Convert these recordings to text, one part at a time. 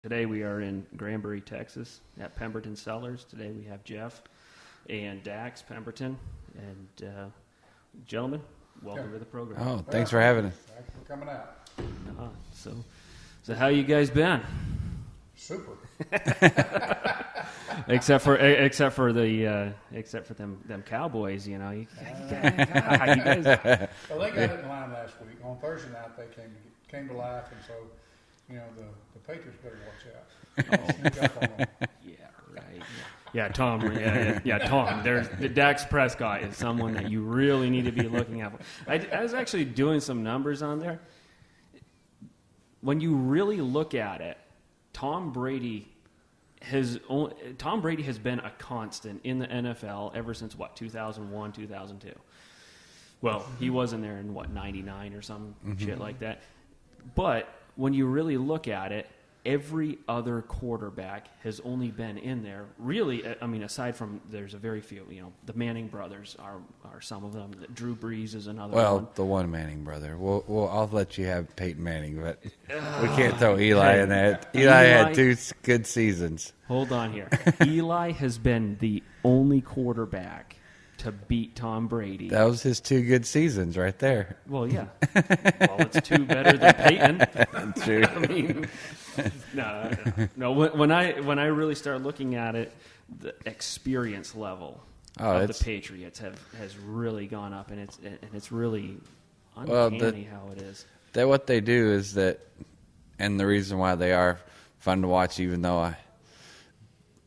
Today we are in Granbury, Texas, at Pemberton Cellars. Today we have Jeff and Dax Pemberton. And gentlemen, welcome to the program. Oh, thanks for having us. Thanks for coming out. So how you guys been? Super. except for them Cowboys, you know. You guys. Well, they got it in line last week. On Thursday night, they came to life, and so the Patriots better watch out. Sneak up on them. Yeah, right. Yeah, Tom. Yeah, Tom. There's the Dax Prescott is someone that you really need to be looking at. I was actually doing some numbers on there. When you really look at it, Tom Brady has been a constant in the NFL ever since 2001, 2002. Well, he was in there in 99 or some shit like that. But when you really look at it, every other quarterback has only been in there. Really, I mean, aside from there's a very few. You know, the Manning brothers are some of them. Drew Brees is another one. Well, the one Manning brother. I'll let you have Peyton Manning, but we can't throw Eli in that. Eli had two good seasons. Hold on here. Eli has been the only quarterback to beat Tom Brady. That was his two good seasons right there. Well, yeah. Well, it's two better than Peyton. True. I mean, no. When I really start looking at it, the experience level of the Patriots has really gone up, and it's really uncanny how it is. What they do is that, and the reason why they are fun to watch, even though I'm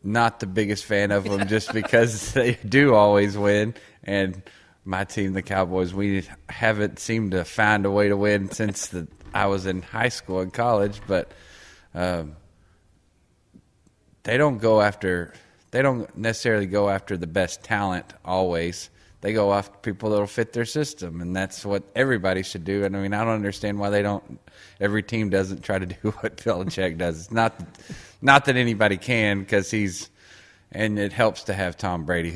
not the biggest fan of them, just because they do always win. And my team, the Cowboys, we haven't seemed to find a way to win since I was in high school and college. But they don't necessarily go after the best talent always. They go after people that'll fit their system, and that's what everybody should do. And I mean, I don't understand why every team doesn't try to do what Belichick does. It's not that anybody can, because and it helps to have Tom Brady,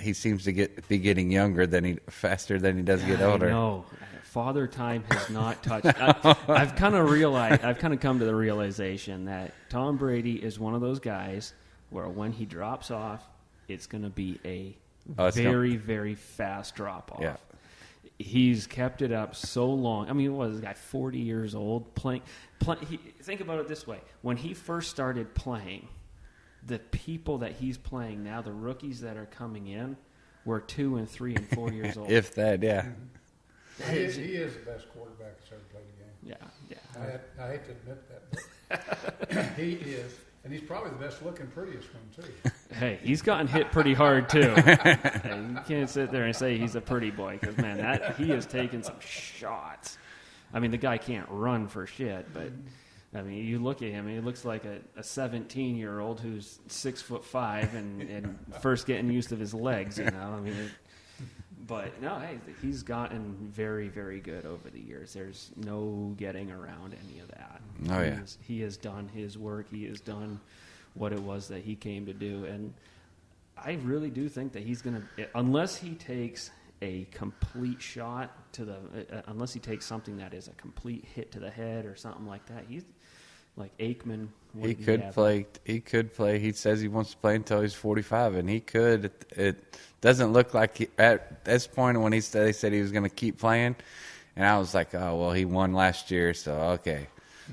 he seems to be getting younger faster than he does get older. No, Father Time has not touched. I've kind of come to the realization that Tom Brady is one of those guys where when he drops off, it's going to be a very, very fast drop-off. Yeah. He's kept it up so long. I mean, what is this guy, 40 years old? Think about it this way. When he first started playing, the people that he's playing now, the rookies that are coming in, were 2 and 3 and 4 years old. If that, yeah. He is the best quarterback that's ever played the game. Yeah. I hate to admit that, but he is. And he's probably the best-looking, prettiest one, too. Hey, he's gotten hit pretty hard, too. Hey, you can't sit there and say he's a pretty boy, because, man, he has taken some shots. I mean, the guy can't run for shit, but, I mean, you look at him, he looks like a 17-year-old who's 6'5" and first getting used to his legs, you know. I mean, but, no, hey, he's gotten very, very good over the years. There's no getting around any of that. Oh, yeah. He has done his work. He has done what it was that he came to do. And I really do think that he's going to, unless he takes a complete shot unless he takes something that is a complete hit to the head or something like that, he's like Aikman. He could play. He could play. He says he wants to play until he's 45, and he could. It doesn't look like at this point when they said he was going to keep playing, and I was like, oh well, he won last year, so okay,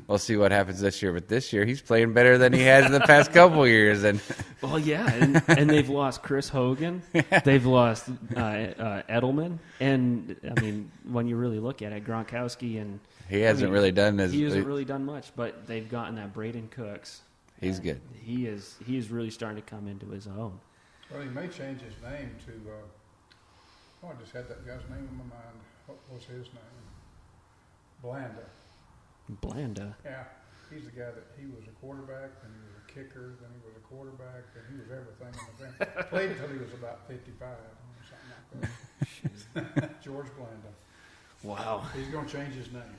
we'll see what happens this year. But this year, he's playing better than he has in the past couple years. And well, yeah, and they've lost Chris Hogan, they've lost Edelman, and I mean, when you really look at it, Gronkowski and. He hasn't really done much, but they've gotten that Braden Cooks. He's good. He is really starting to come into his own. Well, he may change his name to. I just had that guy's name in my mind. What was his name? Blanda. Yeah, he's the guy that he was a quarterback, then he was a kicker, then he was a quarterback, then he was everything in the bench. Played until he was about 55 or something like that. George Blanda. Wow. He's going to change his name, huh?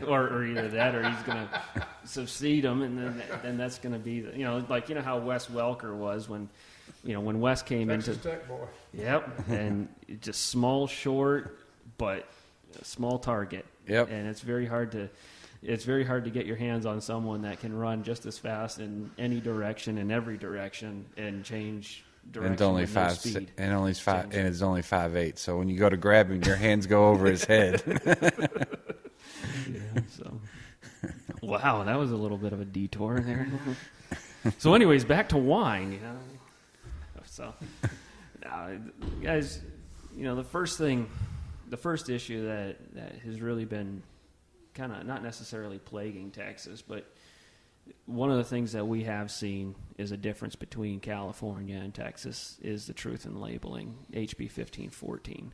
or either that, or he's going to succeed him, and then that's going to be, how Wes Welker was when Wes came Texas into. Tech boy. Yep, and just small, short, but a small target. Yep. And it's very hard to. it's very hard to get your hands on someone that can run just as fast in any direction, in every direction, and change direction. And it's only with no 5, speed. and only 5, and it's only 5'8". So when you go to grab him, your hands go over his head. So, wow, that was a little bit of a detour there. So, anyways, back to wine. So, guys, the first issue that has really been kind of not necessarily plaguing Texas, but one of the things that we have seen is a difference between California and Texas is the truth in labeling, HB 1514.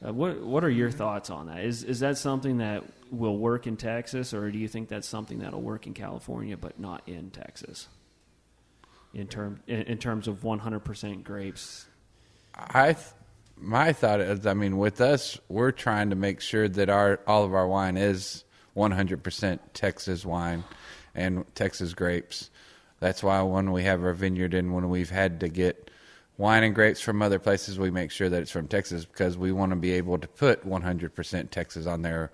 What are your thoughts on that? Is that something that will work in Texas, or do you think that's something that'll work in California but not in Texas? In terms of 100% grapes. My thought is, with us, we're trying to make sure that all of our wine is 100% Texas wine and Texas grapes. That's why when we have our vineyard and when we've had to get wine and grapes from other places, we make sure that it's from Texas because we want to be able to put 100% Texas on there.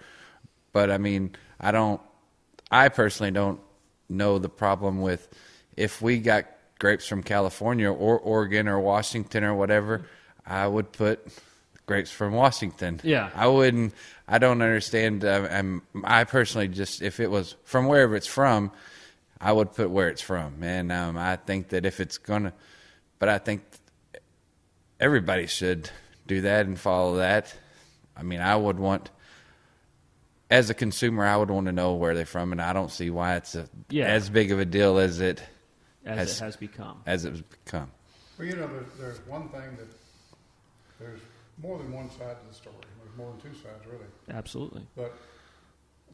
But I personally don't know the problem with if we got grapes from California or Oregon or Washington or whatever, I would put grapes from Washington. Yeah. I don't understand. I personally if it was from wherever it's from, I would put where it's from. And I think that if it's but I think everybody should do that and follow that. As a consumer, I would want to know where they're from, and I don't see why it's as big of a deal as it has become. Well, there's one thing that there's more than one side to the story. There's more than two sides, really. Absolutely. But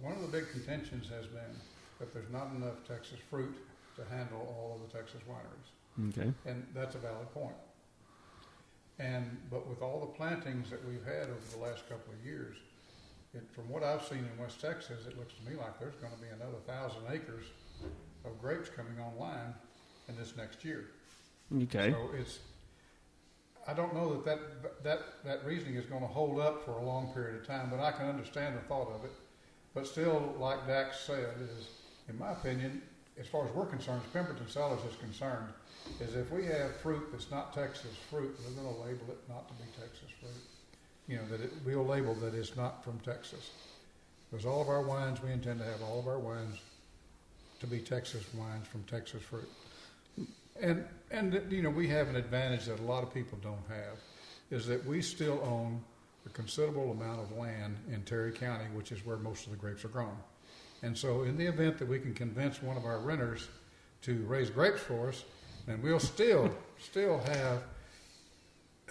one of the big contentions has been that there's not enough Texas fruit to handle all of the Texas wineries. Okay. And that's a valid point. But with all the plantings that we've had over the last couple of years, from what I've seen in West Texas, it looks to me like there's going to be another 1,000 acres of grapes coming online in this next year. Okay. So I don't know that reasoning is going to hold up for a long period of time, but I can understand the thought of it. But still, like Dax said, in my opinion, as far as we're concerned, as Pemberton Cellars is concerned, is if we have fruit that's not Texas fruit, we're going to label it not to be Texas fruit. We'll label that it's not from Texas. Because all of our wines, we intend to have all of our wines to be Texas wines from Texas fruit. And we have an advantage that a lot of people don't have, is that we still own a considerable amount of land in Terry County, which is where most of the grapes are grown. And so in the event that we can convince one of our renters to raise grapes for us, then we'll still have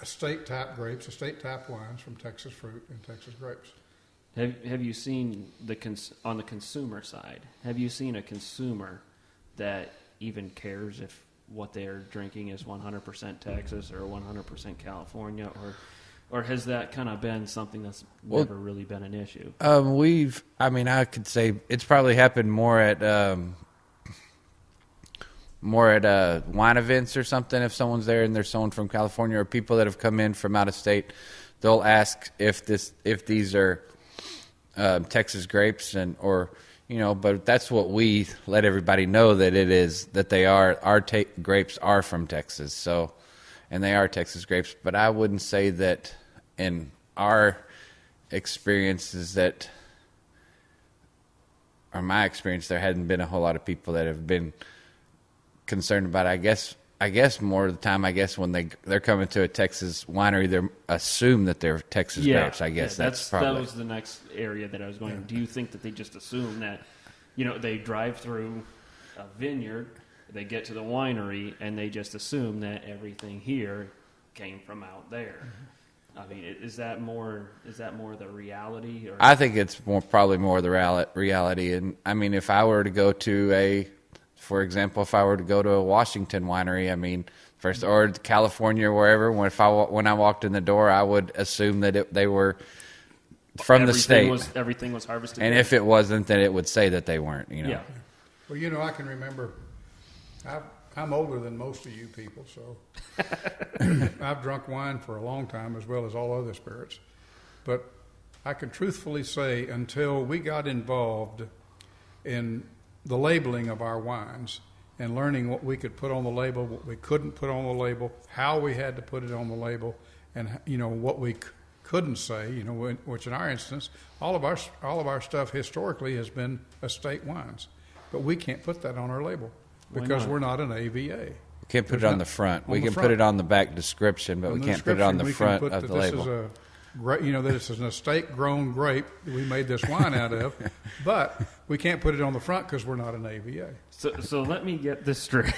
estate-type grapes, estate-type wines from Texas fruit and Texas grapes. Have you seen on the consumer side, have you seen a consumer that even cares if what they're drinking is 100% Texas or 100% California, or has that kind of been something that's never really been an issue? I could say it's probably happened more at wine events or something. If someone's there and there's someone from California or people that have come in from out of state, they'll ask if these are Texas grapes but that's what we let everybody know that it is, that they are, grapes are from Texas. So, and they are Texas grapes, but I wouldn't say that in our experiences my experience, there hadn't been a whole lot of people that have been concerned about it. I guess more of the time, when they're coming to a Texas winery, they assume that they're Texas grapes. I guess that was the next area that I was going. Do you think that they just assume that, they drive through a vineyard, they get to the winery, and they just assume that everything here came from out there? Mm-hmm. Is that more the reality? Or? I think it's probably more the reality. And if I were to go to for example, if I were to go to a Washington winery, or California or wherever, when I walked in the door, I would assume that they were from the state. Everything was harvested. And if it wasn't, then it would say that they weren't. Yeah. Well, I can remember. I'm older than most of you people, so I've drunk wine for a long time as well as all other spirits. But I can truthfully say, until we got involved in the labeling of our wines and learning what we could put on the label, what we couldn't put on the label, how we had to put it on the label, and what we couldn't say. Which in our instance, all of our stuff historically has been estate wines, but we can't put that on our label because we're not an AVA. We can't put it on the front. We can put it on the back description, but we can't put it on the front of the label. That this is an estate-grown grape that we made this wine out of, but we can't put it on the front because we're not an AVA. So let me get this straight.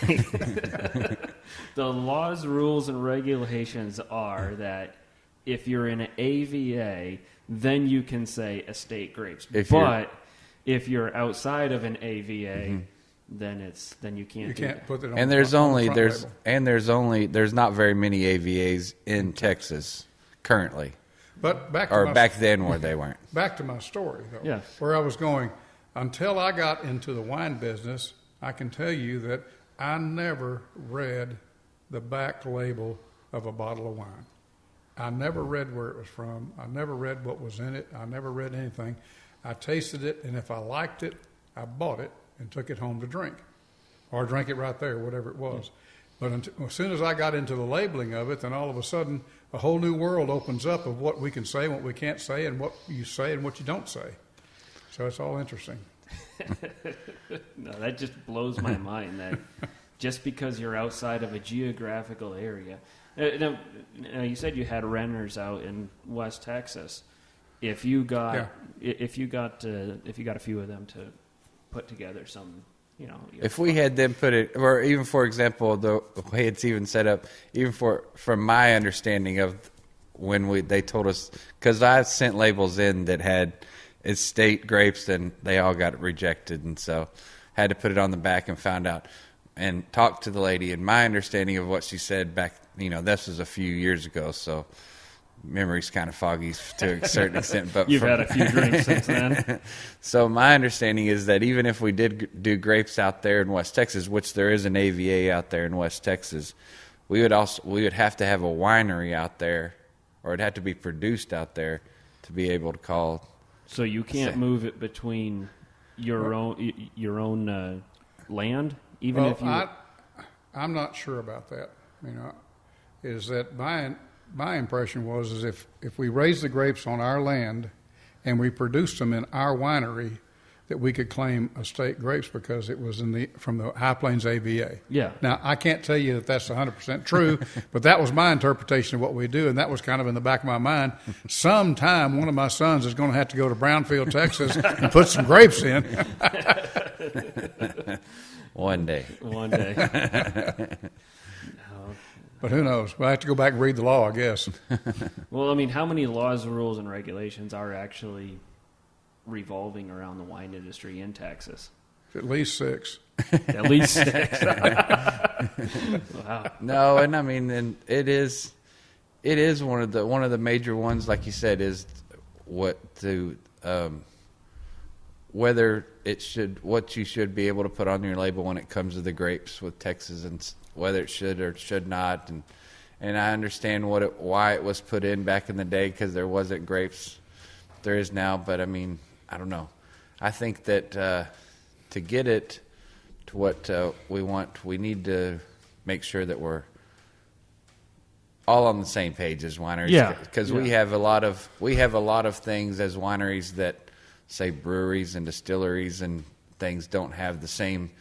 The laws, rules, and regulations are that if you're in an AVA, then you can say estate grapes. If you're outside of an AVA, then you can't. You can't put it on. And there's not very many AVAs in Texas currently. But back then where they weren't. Back to my story, though. Yeah. Where I was going. Until I got into the wine business, I can tell you that I never read the back label of a bottle of wine. I never read where it was from. I never read what was in it. I never read anything. I tasted it, and if I liked it, I bought it and took it home to drink. Or drank it right there, whatever it was. But as soon as I got into the labeling of it, then all of a sudden a whole new world opens up of what we can say, what we can't say, and what you say and what you don't say. So it's all interesting. No, that just blows my mind that just because you're outside of a geographical area. Now, you said you had renters out in West Texas. If you got a few of them to put together some. If we had them put it, or even for example, the way it's even set up, even from my understanding of when they told us, because I sent labels in that had estate grapes and they all got rejected, and so had to put it on the back and found out and talked to the lady, and my understanding of what she said back, this was a few years ago, so memory's kind of foggy to a certain extent. But you've had a few drinks since then. So my understanding is that even if we did do grapes out there in West Texas, which there is an AVA out there in West Texas, we would have to have a winery out there, or it'd have to be produced out there to be able to call. So you can't move it between your own land, even if you. I'm not sure about that. Is that my impression was if we raised the grapes on our land and we produced them in our winery, that we could claim estate grapes because it was from the High Plains AVA. Yeah. Now, I can't tell you that that's 100% true, but that was my interpretation of what we do, and that was kind of in the back of my mind. Sometime one of my sons is going to have to go to Brownfield, Texas, and put some grapes in. One day. But who knows? We'll have to go back and read the law, I guess. Well, how many laws, rules, and regulations are actually revolving around the wine industry in Texas? At least 6. At least 6. Wow. No, and it is one of the major ones, like you said, is what you should be able to put on your label when it comes to the grapes with Texas, and whether it should or should not, and I understand why it was put in back in the day, because there wasn't grapes there is now. But I don't know. I think that to get it to what we want, we need to make sure that we're all on the same page as wineries. Yeah, because we have a lot of things as wineries that, say, breweries and distilleries and things don't have the same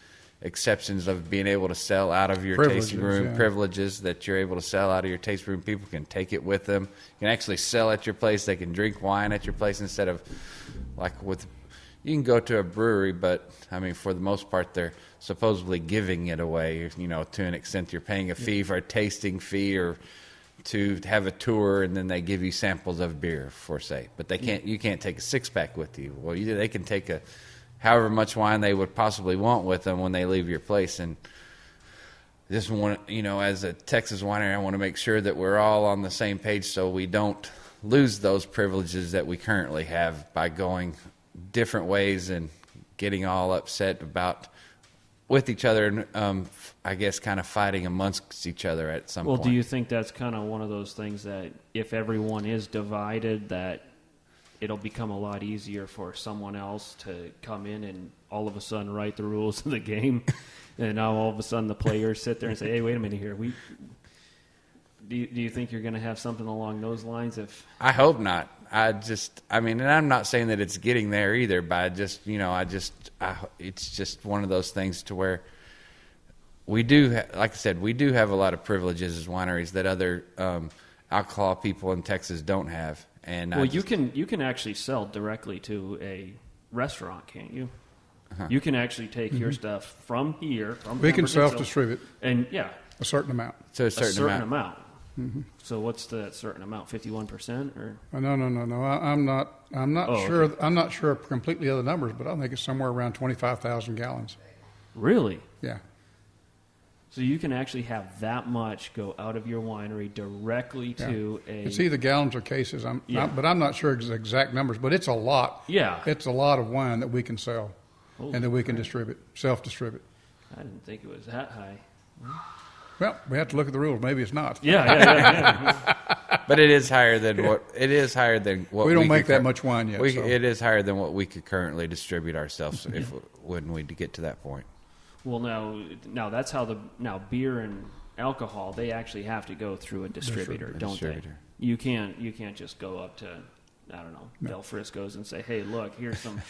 exceptions of being able to sell out of your tasting room, privileges that you're able to sell out of your tasting room. People can take it with them. You can actually sell at your place. They can drink wine at your place instead of you can go to a brewery, but for the most part, they're supposedly giving it away, to an extent. You're paying a fee for a tasting fee or to have a tour, and then they give you samples of beer for say, but you can't take a 6-pack with you. Well, they can take however much wine they would possibly want with them when they leave your place. And this one, as a Texas winery, I want to make sure that we're all on the same page so we don't lose those privileges that we currently have by going different ways and getting all upset with each other and I guess kind of fighting amongst each other at some point. Well, do you think that's kind of one of those things that if everyone is divided, that it'll become a lot easier for someone else to come in and all of a sudden write the rules of the game. And now all of a sudden the players sit there and say, hey, wait a minute here. Do you think you're going to have something along those lines? I hope not. And I'm not saying that it's getting there either, but it's just one of those things to where we do, like I said, we do have a lot of privileges as wineries that other alcohol people in Texas don't have. And you can actually sell directly to a restaurant, can't you? Uh-huh. You can actually take your stuff from here. We can self-distribute. And a certain amount. So a certain amount. Mm-hmm. So what's that certain amount? 51% or? No. I'm not sure. Okay. I'm not sure completely of the numbers, but I think it's somewhere around 25,000 gallons. Really? Yeah. So you can actually have that much go out of your winery directly to a. It's either gallons or cases. But I'm not sure exact numbers. But it's a lot. Yeah. It's a lot of wine that we can sell, Holy and that we can crap. self-distribute. I didn't think it was that high. Well, we have to look at the rules. Maybe it's not. Yeah. But it is higher than what we don't make that much wine yet. So. It is higher than what we could currently distribute ourselves when we get to that point. Well, now that's how beer and alcohol, they actually have to go through a distributor, don't they? You can't just go up to, I don't know, Del Frisco's and say, hey, look, here's some.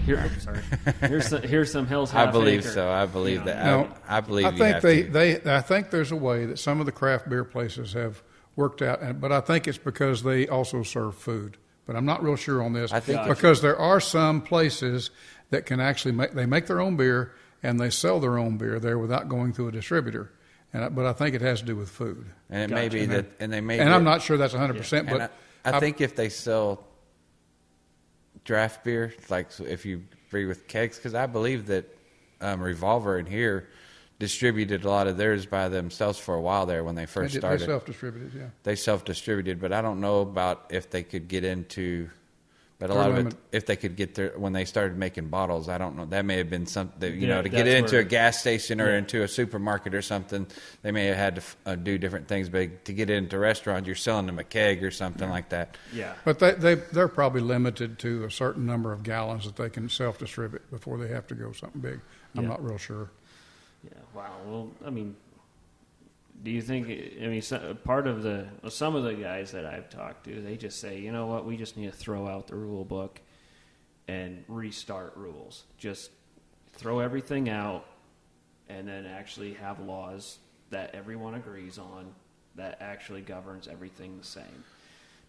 Here's some Hell's Half I believe Acre. so. I believe that. No, I believe. I think I think there's a way that some of the craft beer places have worked out, but I think it's because they also serve food. But I'm not real sure on this. I think because there are some places that can actually make their own beer and they sell their own beer there without going through a distributor. But I think it has to do with food. And it may be that, and they may. And I'm not sure that's 100%. But I think if they sell draft beer, like if you agree with kegs, because I believe that Revolver in here distributed a lot of theirs by themselves for a while there when they first started. They self-distributed, yeah. They self-distributed, but I don't know about if they could get into. But a lot of it, if they could get there when they started making bottles, I don't know. That may have been something, to get into a gas station or into a supermarket or something. They may have had to do different things, but to get into a restaurant, you're selling them a keg or something like that. Yeah. But they're probably limited to a certain number of gallons that they can self-distribute before they have to go something big. I'm not real sure. Yeah. Wow. Well, I mean, do you think? I mean, some of the guys that I've talked to, they just say, you know what, we just need to throw out the rule book and restart rules. Just throw everything out, and then actually have laws that everyone agrees on that actually governs everything the same.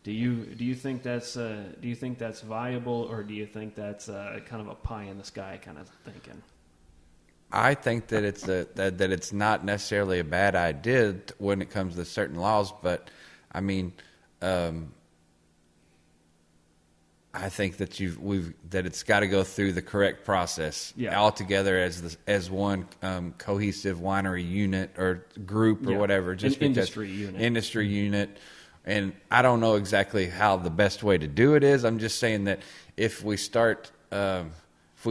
Do you think that's viable, or do you think that's kind of a pie in the sky kind of thinking? I think that it's not necessarily a bad idea when it comes to certain laws, but I mean, I think that that it's got to go through the correct process altogether as one cohesive winery unit or group or whatever, just industry unit. And I don't know exactly how the best way to do it is. I'm just saying that if we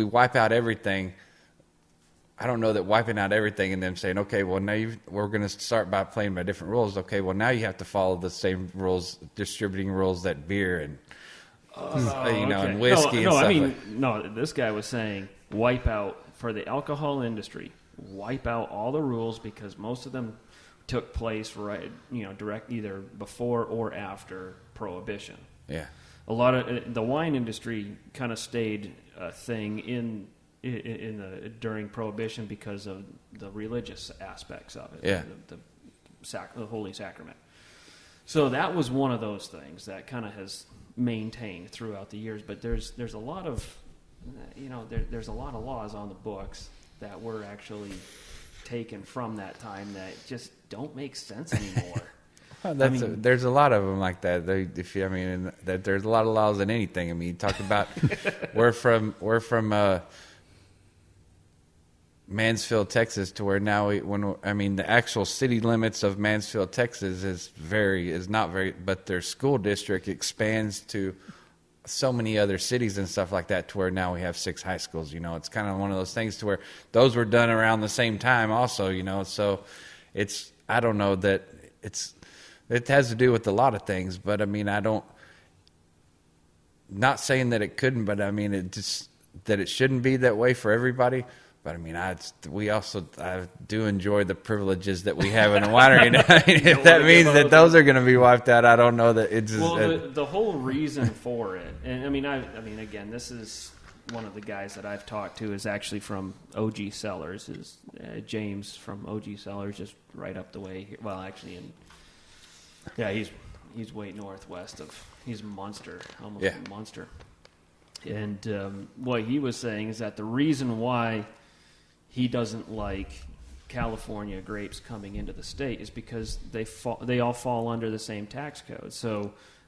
wipe out everything. I don't know that wiping out everything and then saying, okay, well, now we're going to start by playing by different rules. Okay, well, now you have to follow the same rules, distributing rules that beer and, and whiskey and stuff. This guy was saying wipe out, for the alcohol industry, wipe out all the rules because most of them took place direct either before or after Prohibition. Yeah. A lot of the wine industry kind of stayed a thing during Prohibition because of the religious aspects of it, the Holy Sacrament. So that was one of those things that kind of has maintained throughout the years. But there's a lot of there's a lot of laws on the books that were actually taken from that time that just don't make sense anymore. There's a lot of them like that. There's a lot of laws in anything. I mean, you talk about we're from Mansfield, Texas, to where now the actual city limits of Mansfield, Texas is not very, but their school district expands to so many other cities and stuff like that, to where now we have 6 high schools. It's kind of one of those things to where those were done around the same time also, so I don't know that it has to do with a lot of things, but I mean, not saying that it couldn't, but I mean, that it shouldn't be that way for everybody. But I mean, I do enjoy the privileges that we have in a winery. If that means that those are going to be wiped out, I don't know that it's. Well, the whole reason for it, and I mean, again, this is one of the guys that I've talked to is actually from OG Cellars. Is James from OG Cellars, just right up the way here. Well, actually, he's way northwest of. He's Munster, almost Munster. And what he was saying is that the reason why he doesn't like California grapes coming into the state is because they all fall under the same tax code.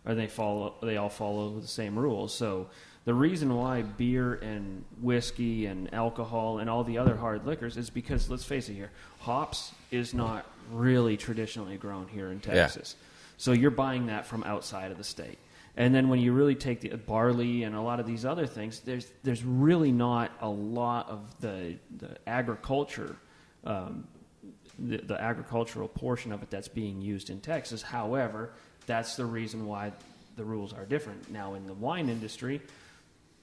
They all follow the same rules. So the reason why beer and whiskey and alcohol and all the other hard liquors is because, let's face it here, hops is not really traditionally grown here in Texas. Yeah. So you're buying that from outside of the state. And then when you really take the barley and a lot of these other things, there's really not a lot of the agriculture, the agricultural portion of it that's being used in Texas. However, that's the reason why the rules are different. Now, in the wine industry,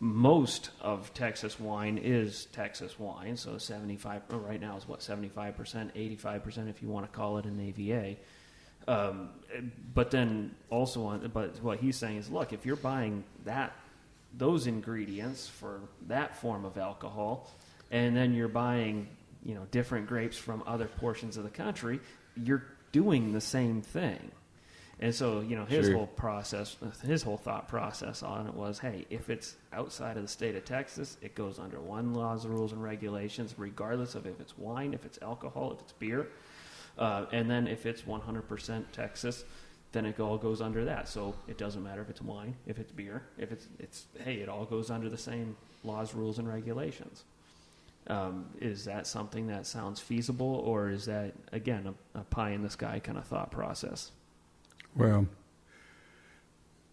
most of Texas wine is Texas wine. So 75 right now is what, 75%, 85% if you want to call it an AVA. But then also but what he's saying is, look, if you're buying those ingredients for that form of alcohol, and then you're buying, different grapes from other portions of the country, you're doing the same thing. And so, his whole thought process on it was, hey, if it's outside of the state of Texas, it goes under one laws, rules, and regulations, regardless of if it's wine, if it's alcohol, if it's beer. And then if it's 100% Texas, then it all goes under that. So it doesn't matter if it's wine, if it's beer, if it all goes under the same laws, rules, and regulations. Is that something that sounds feasible, or is that, again, a pie-in-the-sky kind of thought process? Well,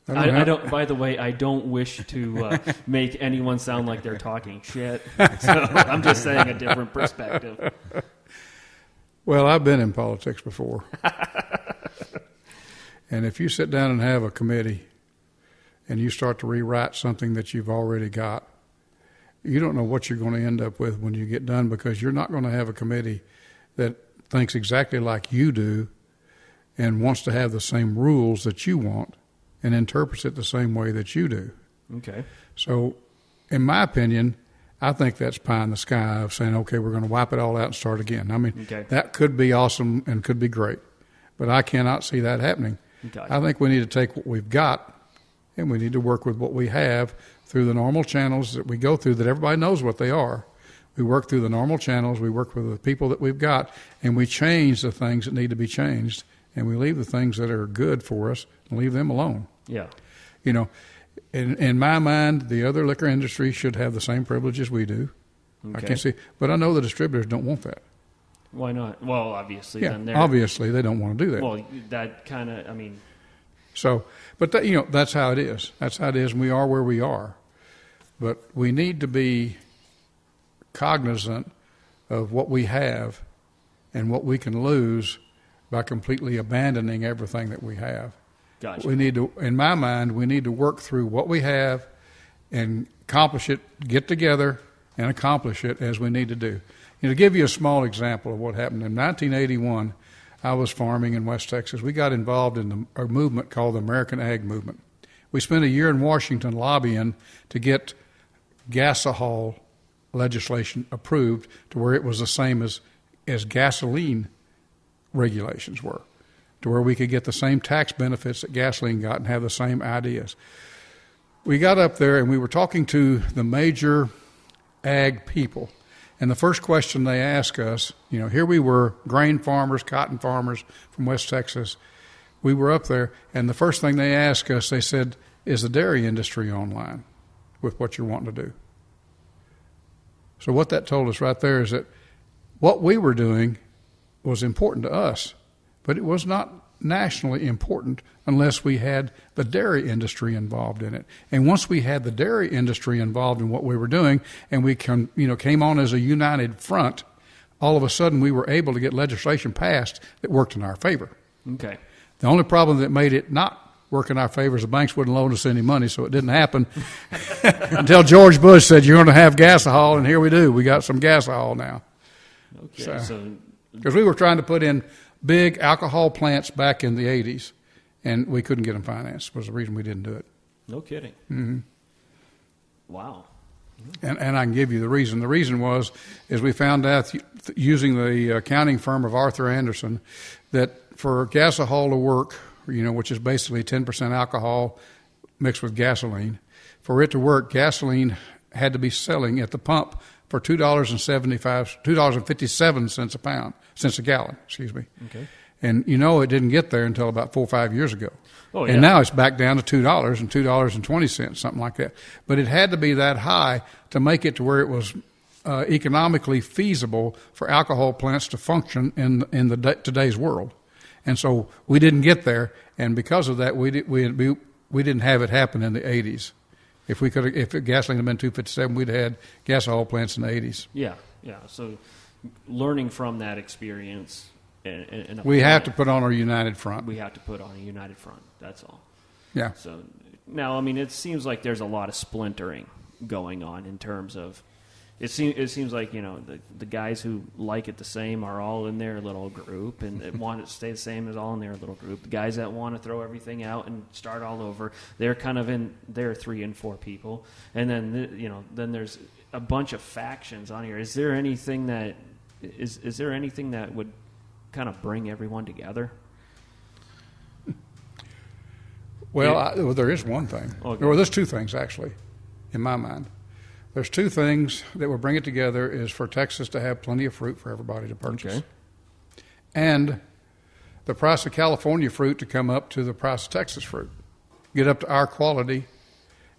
I don't. By the way, I don't wish to make anyone sound like they're talking shit. So I'm just saying a different perspective. Well, I've been in politics before. And if you sit down and have a committee and you start to rewrite something that you've already got, you don't know what you're going to end up with when you get done, because you're not going to have a committee that thinks exactly like you do and wants to have the same rules that you want and interprets it the same way that you do. Okay. So, in my opinion, I think that's pie in the sky of saying, okay, we're going to wipe it all out and start again. I mean, That could be awesome and could be great, but I cannot see that happening. Okay. I think we need to take what we've got and we need to work with what we have through the normal channels that we go through, that everybody knows what they are. We work through the normal channels, we work with the people that we've got, and we change the things that need to be changed, and we leave the things that are good for us and leave them alone. Yeah. In my mind, the other liquor industry should have the same privileges we do. Okay. I can't see, but I know the distributors don't want that. Why not? Well, obviously, obviously they don't want to do that. Well, that kind of, So, but that's how it is. That's how it is, and we are where we are. But we need to be cognizant of what we have and what we can lose by completely abandoning everything that we have. Gotcha. We need to, in my mind, we need to work through what we have and accomplish it, get together and accomplish it as we need to do. To give you a small example of what happened, in 1981, I was farming in West Texas. We got involved in a movement called the American Ag Movement. We spent a year in Washington lobbying to get gasohol legislation approved to where it was the same as gasoline regulations were, to where we could get the same tax benefits that gasoline got and have the same ideas. We got up there and we were talking to the major ag people. And the first question they asked us, here we were, grain farmers, cotton farmers from West Texas. We were up there, and the first thing they asked us, they said, is the dairy industry online with what you're wanting to do? So what that told us right there is that what we were doing was important to us, but it was not nationally important unless we had the dairy industry involved in it. And once we had the dairy industry involved in what we were doing, and we came on as a united front, all of a sudden we were able to get legislation passed that worked in our favor. Okay. The only problem that made it not work in our favor. The banks wouldn't loan us any money, so it didn't happen until George Bush said, you're going to have gasohol, and here we do. We got some gasohol now. Okay, so because we were trying to put in big alcohol plants back in the 80s, and we couldn't get them financed was the reason we didn't do it. no kidding. Mm-hmm. Wow. And I can give you the reason. The reason is we found out using the accounting firm of Arthur Anderson that for gasohol to work, which is basically 10% alcohol mixed with gasoline, for it to work, gasoline had to be selling at the pump for $2.57 a gallon, excuse me. Okay. And it didn't get there until about 4 or 5 years ago. Oh, yeah. And now it's back down to $2 and $2.20, something like that. But it had to be that high to make it to where it was economically feasible for alcohol plants to function in today's world. And so we didn't get there, and because of that, we didn't have it happen in the 80s. If gasoline had been $2.57, we'd have had gasohol plants in the 80s. Yeah. So learning from that experience. And we have to put on our united front. We have to put on a united front. That's all. Yeah. So now, it seems like there's a lot of splintering going on in terms of. It seems like the guys who like it the same are all in their little group and want it to stay the same is all in their little group. The guys that want to throw everything out and start all over, they're kind of in their 3 and 4 people, and then then there's a bunch of factions on here. Is there anything that would kind of bring everyone together? Well, there is one thing. Okay. Well, there's 2 things, actually, in my mind. There's 2 things that would bring it together is for Texas to have plenty of fruit for everybody to purchase. Okay. And the price of California fruit to come up to the price of Texas fruit. Get up to our quality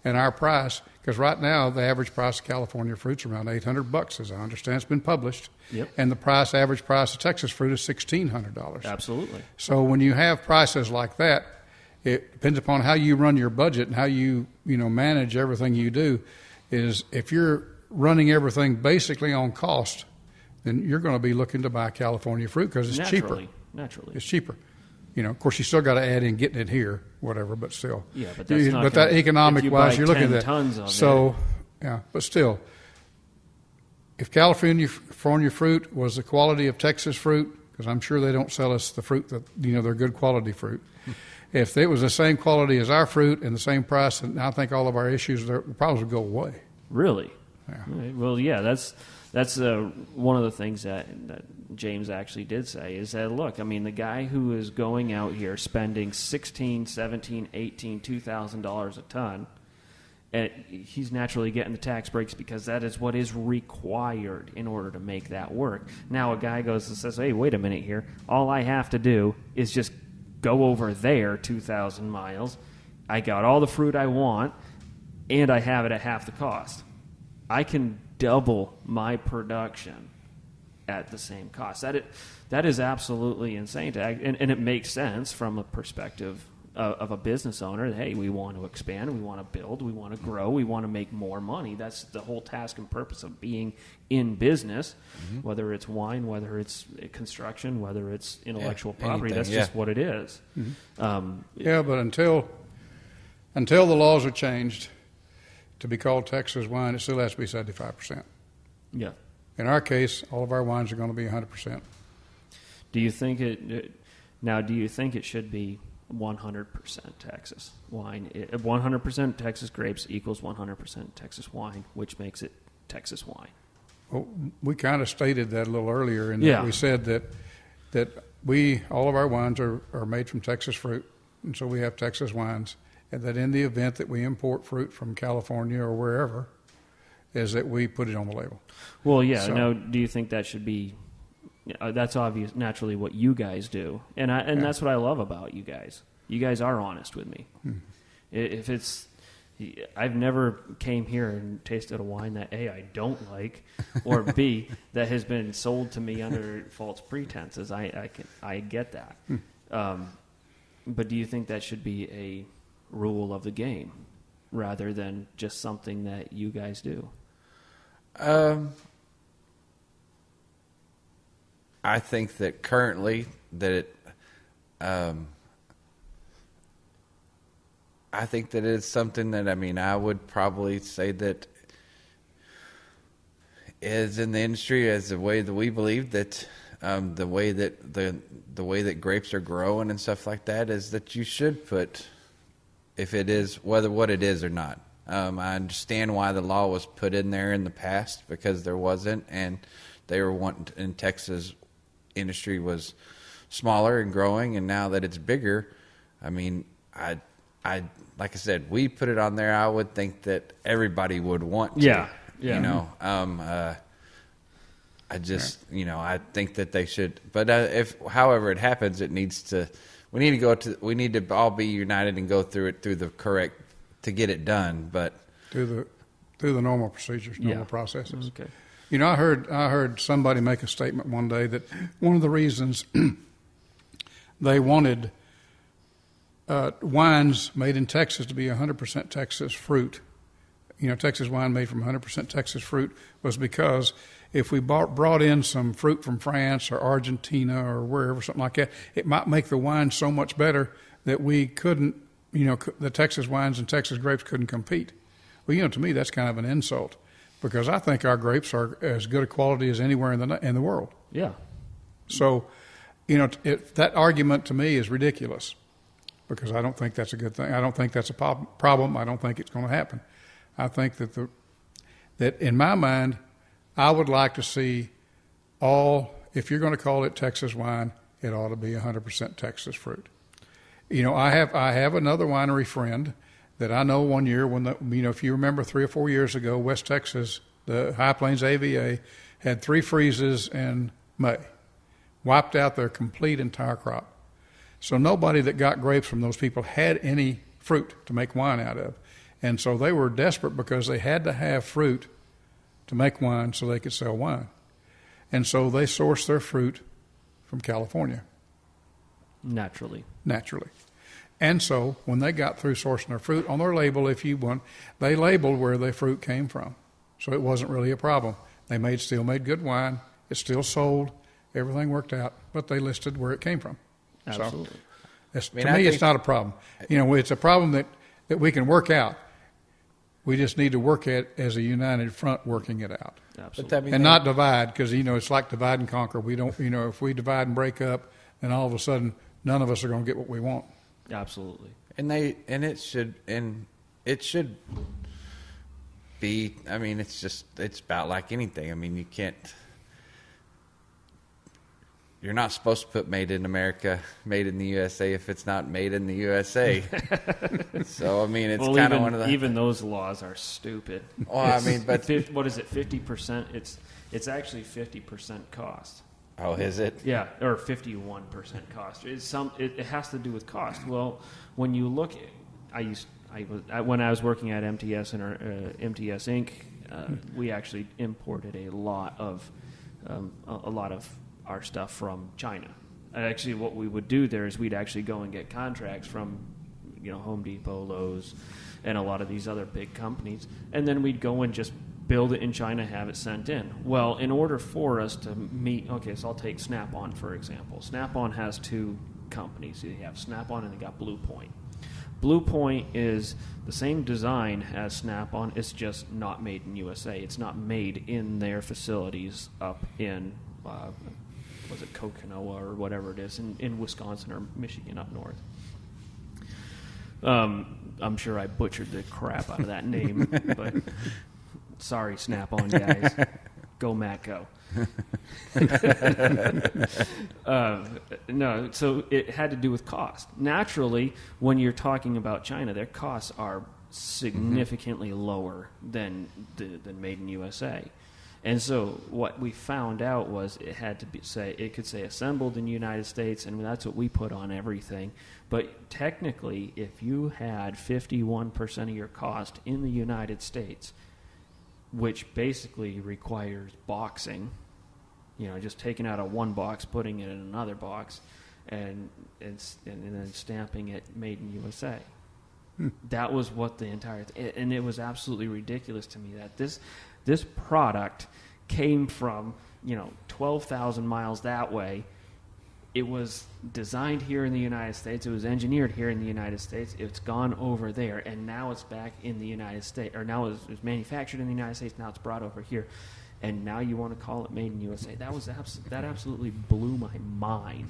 and our price, because right now the average price of California fruit's around $800, as I understand. It's been published. Yep. And the average price of Texas fruit is $1,600. Absolutely. So when you have prices like that, it depends upon how you run your budget and how you manage everything you do. Is if you're running everything basically on cost, then you're going to be looking to buy California fruit because it's cheaper. Naturally. It's cheaper. Of course, you still got to add in getting it here, whatever, but still. Yeah, but that's not But that economic-wise, you're looking at that. Tons of so, yeah, but still, if California fruit was the quality of Texas fruit, because I'm sure they don't sell us the fruit that, they're good quality fruit. If it was the same quality as our fruit and the same price, then I think all of our issues, the problems would go away. Really? Yeah. Right. Well, yeah, that's one of the things that James actually did say is that, look, the guy who is going out here spending $16,000, $17,000, $18,000, $2,000 a ton, he's naturally getting the tax breaks because that is what is required in order to make that work. Now a guy goes and says, hey, wait a minute here. All I have to do is just go over there 2,000 miles. I got all the fruit I want, and I have it at half the cost. I can double my production at the same cost. That is absolutely insane. And it makes sense from a perspective of a business owner. Hey, we want to expand, we want to build, we want to grow, we want to make more money. That's the whole task and purpose of being in business, whether it's wine, whether it's construction, whether it's intellectual property. That's just what it is. But until the laws are changed to be called Texas wine, it still has to be 75%. Yeah. In our case, all of our wines are going to be 100%. Do you think it should be 100% Texas wine? 100% Texas grapes equals 100% Texas wine, which makes it Texas wine. Well, we kind of stated that a little earlier, and we said that all of our wines are made from Texas fruit, and so we have Texas wines, and that in the event that we import fruit from California or wherever, is that we put it on the label. Well, yeah. So, now, do you think that should be? That's obvious. Naturally, what you guys do, and that's what I love about you guys. You guys are honest with me. If it's, I've never came here and tasted a wine that A, I don't like, or B, that has been sold to me under false pretenses. I get that. But do you think that should be a rule of the game rather than just something that you guys do? I think that currently that it, I think that it's something that, I mean, I would probably say that is in the industry as the way that we believe that the way that grapes are growing and stuff like that is that you should put, if it is whether what it is or not. I understand why the law was put in there in the past, because there wasn't, and they were wanting to, in Texas industry was smaller and growing, and now that it's bigger, I mean, I like I said, we put it on there. I would think that everybody would want to. Yeah. You know, I just, you know, I think that they should. But if, however it happens, we need to all be united and go through it through the correct to get it done. But through the normal procedures, normal processes. Okay. You know, I heard somebody make a statement one day that one of the reasons they wanted wines made in Texas to be 100% Texas fruit, you know, Texas wine made from 100% Texas fruit, was because if we brought in some fruit from France or Argentina or wherever, something like that, it might make the wine so much better that we couldn't, you know, the Texas wines and Texas grapes couldn't compete. Well, you know, to me, that's kind of an insult, because I think our grapes are as good a quality as anywhere in the world. Yeah. So, you know, that argument to me is ridiculous, because I don't think that's a good thing. I don't think that's a problem. I don't think it's going to happen. I think that in my mind, I would like to see if you're going to call it Texas wine, it ought to be 100% Texas fruit. You know, I have another winery friend that I know one year when if you remember 3 or 4 years ago, West Texas, the High Plains AVA had 3 freezes in May, wiped out their complete entire crop. So nobody that got grapes from those people had any fruit to make wine out of. And so they were desperate because they had to have fruit to make wine so they could sell wine. And so they sourced their fruit from California. Naturally. And so when they got through sourcing their fruit, on their label, if you want, they labeled where the fruit came from. So it wasn't really a problem. They still made good wine. It still sold. Everything worked out. But they listed where it came from. Absolutely. So to me, it's not a problem. You know, it's a problem that we can work out. We just need to work at as a united front, working it out. Absolutely. And not divide, because, you know, it's like divide and conquer. We don't, you know, if we divide and break up, then all of a sudden none of us are going to get what we want. Absolutely. And it should be, I mean, it's about like anything. I mean, you're not supposed to put made in America, made in the USA if it's not made in the USA. So, I mean, it's kind of one of the... Even those laws are stupid. Well, I mean, but... What is it, 50%? It's actually 50% cost. Oh, is it? Yeah, or 51% cost. It has to do with cost. Well, when you look at... when I was working at MTS and MTS Inc., we actually imported a lot of our stuff from China. And actually, what we would do there is we'd actually go and get contracts from, you know, Home Depot, Lowe's, and a lot of these other big companies, and then we'd go and just build it in China, have it sent in. Well, in order for us to meet, okay, so I'll take Snap-on, for example. Snap-on has 2 companies. They have Snap-on and they got Blue Point. Blue Point is the same design as Snap-on. It's just not made in USA. It's not made in their facilities up in was it Kokinoa or whatever it is in Wisconsin or Michigan up north. I'm sure I butchered the crap out of that name, but sorry, Snap-on guys. Go Matt, go. No, so it had to do with cost. Naturally, when you're talking about China, their costs are significantly lower than made in USA. And so what we found out was it had to it could say assembled in the United States, and that's what we put on everything. But technically, if you had 51% of your cost in the United States, which basically requires boxing, you know, just taking out of one box, putting it in another box, and then stamping it made in USA. That was what the entire and it was absolutely ridiculous to me that this product came from, you know, 12,000 miles that way it was designed here in the United States. It was engineered here in the United States. It's gone over there, and now it's back in the United States. Or now it's manufactured in the United States. Now it's brought over here, and now you want to call it made in USA. That absolutely blew my mind.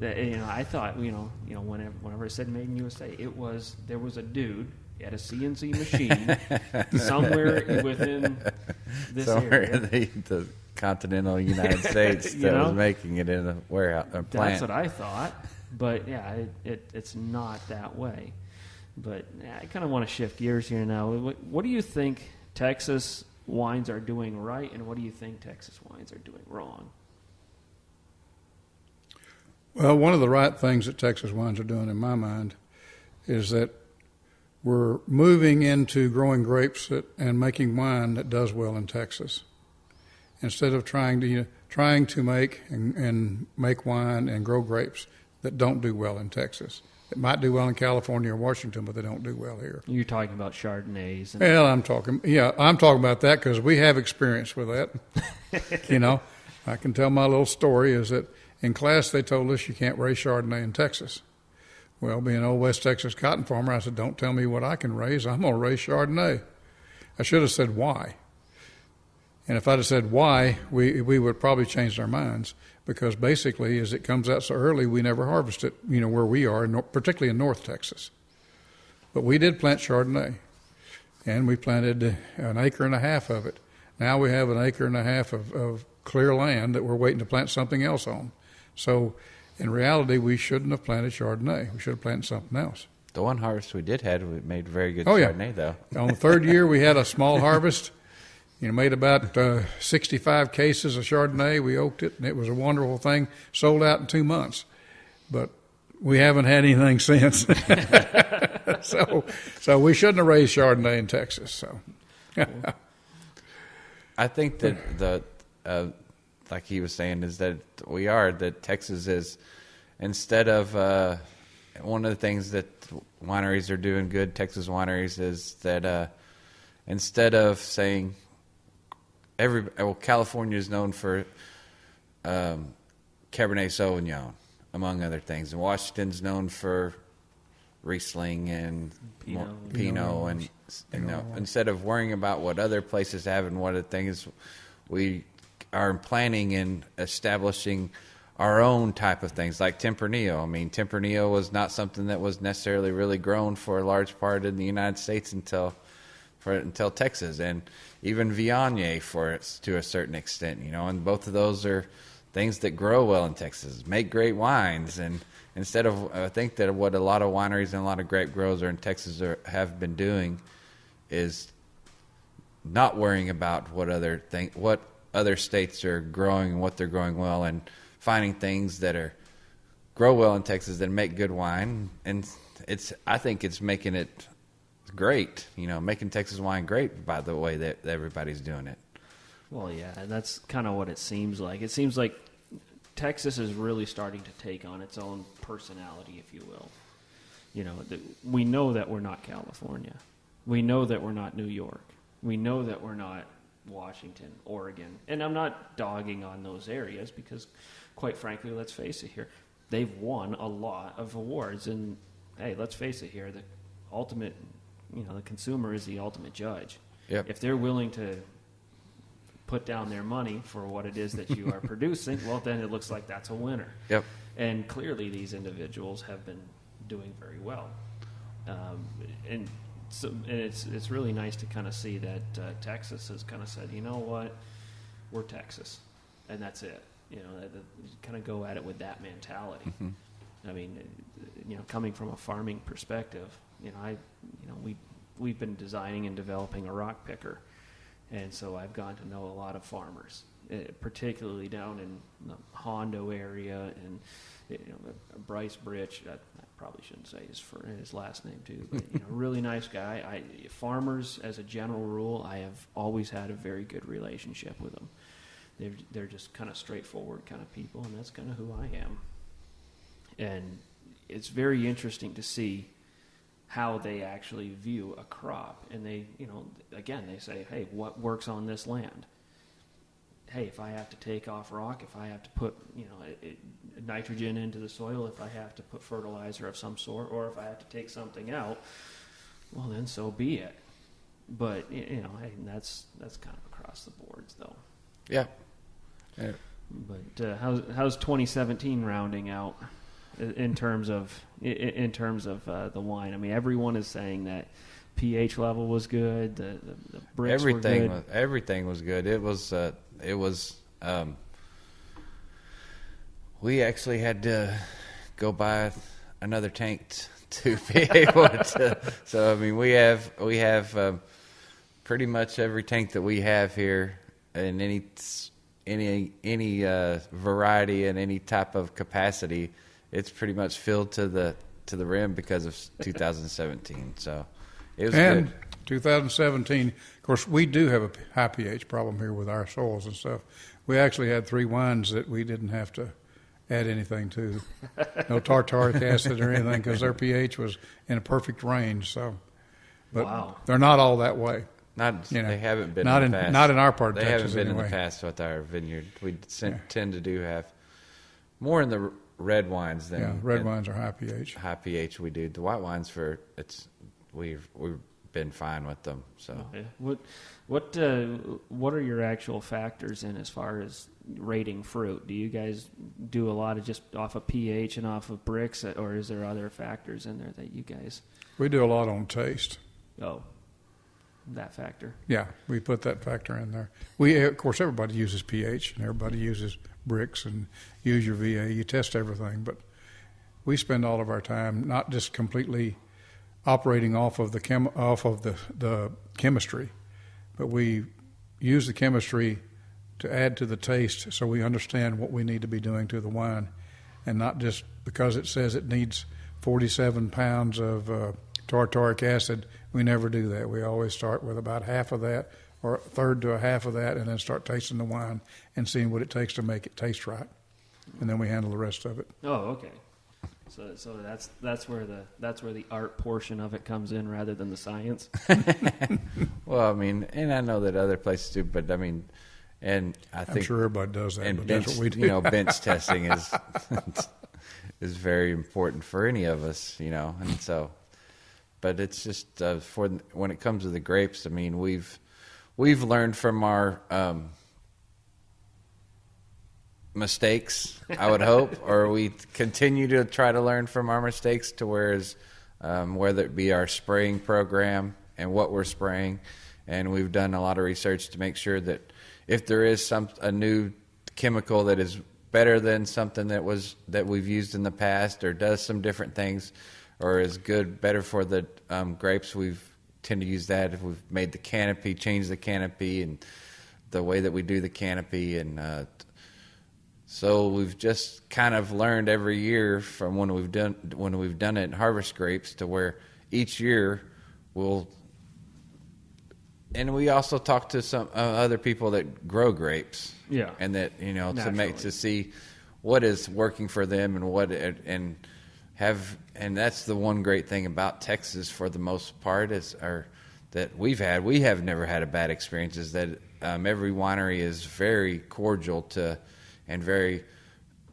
That, I thought whenever it said made in USA, there was a dude at a CNC machine somewhere within this somewhere area. in the continental United States that was making it in a warehouse, a plant. That's what I thought, but yeah, it's not that way. But I kind of want to shift gears here now. What do you think Texas wines are doing right, and what do you think Texas wines are doing wrong? Well, one of the right things that Texas wines are doing, in my mind, is that we're moving into growing grapes and making wine that does well in Texas, instead of trying to make and make wine and grow grapes that don't do well in Texas. It might do well in California or Washington, but they don't do well here. You're talking about Chardonnays. Well, I'm talking about that because we have experience with that. I can tell my little story is that in class they told us you can't raise Chardonnay in Texas. Well, being an old West Texas cotton farmer, I said, don't tell me what I can raise. I'm going to raise Chardonnay. I should have said why. And if I'd have said why, we would probably change our minds, because basically as it comes out so early, we never harvest it, where we are, particularly in North Texas. But we did plant Chardonnay, and we planted an acre and a half of it. Now we have an acre and a half of clear land that we're waiting to plant something else on. So in reality, we shouldn't have planted Chardonnay. We should have planted something else. The one harvest we did have, we made very good Chardonnay, though. On the third year, we had a small harvest. Made about 65 cases of Chardonnay. We oaked it, and it was a wonderful thing. Sold out in 2 months. But we haven't had anything since. So we shouldn't have raised Chardonnay in Texas. So I think that like he was saying, is that Texas is, instead of one of the things that wineries are doing good, Texas wineries, is that instead of saying California is known for Cabernet Sauvignon, among other things, and Washington's known for Riesling and Pinot, and instead of worrying about what other places have and what the thing is, we are planning and establishing our own type of things like Tempranillo. I mean, Tempranillo was not something that was necessarily really grown for a large part in the United States until Texas, and even Viognier to a certain extent, and both of those are things that grow well in Texas, make great wines. And instead of, I think that what a lot of wineries and a lot of grape growers in Texas have been doing is not worrying about what other states are growing and what they're growing well, and finding things that grow well in Texas that make good wine. And I think it's making it great, making Texas wine great by the way that everybody's doing it. Well, yeah, that's kind of what it seems like. It seems like Texas is really starting to take on its own personality, if you will. We know that we're not California. We know that we're not New York. We know that we're not Washington, Oregon. And I'm not dogging on those areas because, quite frankly, let's face it here, they've won a lot of awards. And, hey, let's face it here, the ultimate, the consumer is the ultimate judge. Yep. If they're willing to put down their money for what it is that you are producing, well, then it looks like that's a winner. Yep. And clearly these individuals have been doing very well. And it's really nice to kind of see that Texas has kind of said, you know what, we're Texas, and that's it. Kind of go at it with that mentality. Mm-hmm. I mean, coming from a farming perspective, we've been designing and developing a rock picker, and so I've gotten to know a lot of farmers, particularly down in the Hondo area and Bryce Britch. I probably shouldn't say his last name too, but really nice guy. Farmers, as a general rule, I have always had a very good relationship with them. They're just kind of straightforward kind of people, and that's kind of who I am. And it's very interesting to see how they actually view a crop. And they, again, they say, hey, what works on this land? hey, if I have to take off rock, if I have to put nitrogen into the soil, if I have to put fertilizer of some sort, or if I have to take something out, well, then so be it. But hey, that's kind of across the boards, though. Yeah. But how's 2017 rounding out in terms of the wine? I mean, everyone is saying that pH level was good. The bricks were good. Everything was good. It was. We actually had to go buy another tank to be able to. So I mean, we have pretty much every tank that we have here in any variety and any type of capacity. It's pretty much filled to the rim because of 2017. So it was good. 2017, of course, we do have a high pH problem here with our soils and stuff. We actually had 3 wines that we didn't have to add anything to, no tartaric acid or anything, because their pH was in a perfect range. So, but wow. They're not all that way. They haven't been not in the past. Not in our part of They Texas haven't been anyway. in the past with our vineyard. We tend to do have more in the red wines than red wines are high pH. High pH we do. The white wines we've been fine with them. So okay. What are your actual factors in as far as rating fruit? Do you guys do a lot of just off of pH and off of bricks, or is there other factors in there that you guys? We do a lot on taste. Oh, that factor. Yeah, we put that factor in there. We, of course, everybody uses pH and everybody uses bricks and use your VA. You test everything, but we spend all of our time not just completely operating off of the chemistry, but we use the chemistry to add to the taste, so we understand what we need to be doing to the wine, and not just because it says it needs 47 pounds of tartaric acid. We never do that. We always start with about half of that, or a third to a half of that, and then start tasting the wine and seeing what it takes to make it taste right, and then we handle the rest of it. Oh, okay. So that's where the art portion of it comes in rather than the science. Well, I mean, and I know that other places do, but I mean, and I think I'm sure everybody does that, but that's what we do. Bench testing is very important for any of us, and so. But it's just for when it comes to the grapes. I mean, we've learned from our mistakes, I would hope, or we continue to try to learn from our mistakes. To whereas whether it be our spraying program and what we're spraying, and we've done a lot of research to make sure that if there is a new chemical that is better than something that we've used in the past, or does some different things, or is better for the grapes, we tend to use that. If we've made the canopy, change the canopy, and the way that we do the canopy, and so we've just kind of learned every year from when we've done it in harvest grapes, to where each year we'll. And we also talk to some other people that grow grapes, and that to see what is working for them and that's the one great thing about Texas for the most part that we have never had a bad experience, is that every winery is very cordial to and very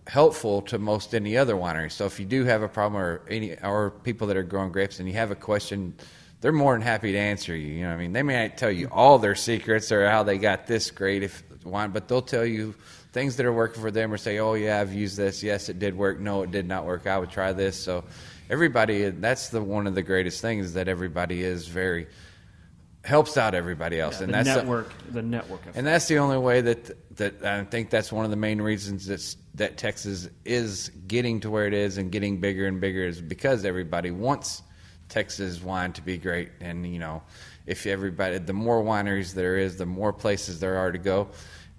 helpful to most any other winery. So if you do have a problem, or people that are growing grapes and you have a question, they're more than happy to answer you. You know what I mean? They may not tell you all their secrets or how they got this great wine, but they'll tell you things that are working for them, or say, oh yeah, I've used this. Yes, it did work. No, it did not work. I would try this. So everybody, that's one of the greatest things, is that everybody helps out everybody else. Yeah, and the network effect. And that's the only way that I think that's one of the main reasons that Texas is getting to where it is and getting bigger and bigger, is because everybody wants Texas wine to be great. And if the more wineries there is, the more places there are to go,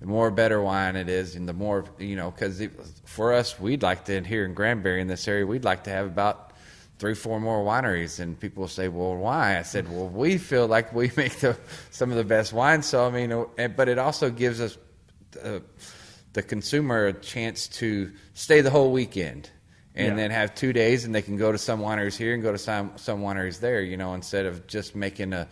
the more better wine it is, and the more because for us, we'd like to, here in Granbury, in this area, we'd like to have about 3-4 more wineries. And people say, well, why? I said, well, we feel like we make some of the best wine. So I mean, but it also gives us the consumer a chance to stay the whole weekend. And then have 2 days, and they can go to some wineries here and go to some wineries there, instead of just making a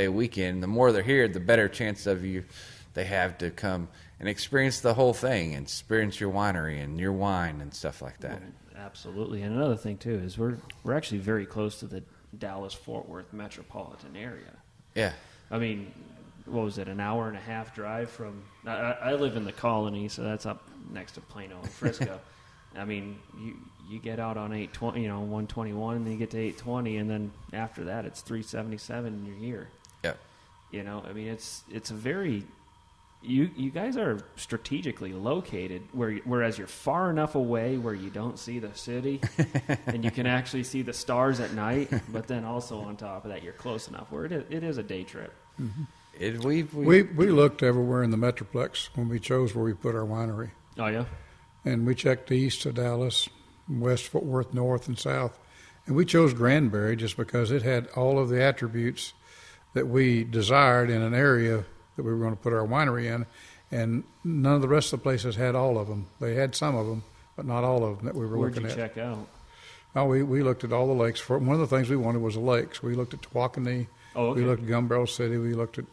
weekend. The more they're here, the better chance they have to come and experience the whole thing, and experience your winery and your wine and stuff like that. Absolutely. And another thing too is we're actually very close to the Dallas-Fort Worth metropolitan area. Yeah. I mean, what was it, an hour and a half drive from? I live in the Colony, so that's up next to Plano and Frisco. I mean, you get out on 820, 121, and then you get to 820, and then after that, it's 377, and you're here. Yep. I mean, it's a very. You guys are strategically located whereas you're far enough away where you don't see the city and you can actually see the stars at night, but then also on top of that you're close enough where it is a day trip. Mm-hmm. We looked everywhere in the Metroplex when we chose where we put our winery. Oh, yeah? And we checked east of Dallas, west Fort Worth, north and south. And we chose Granbury just because it had all of the attributes that we desired in an area that we were going to put our winery in, and none of the rest of the places had all of them. They had some of them, but not all of them that we were looking at. Where'd you check out? Oh, we looked at all the lakes. One of the things we wanted was the lakes. We looked at Tawakoni. Oh, okay. We looked at Gumbarrel City. We looked at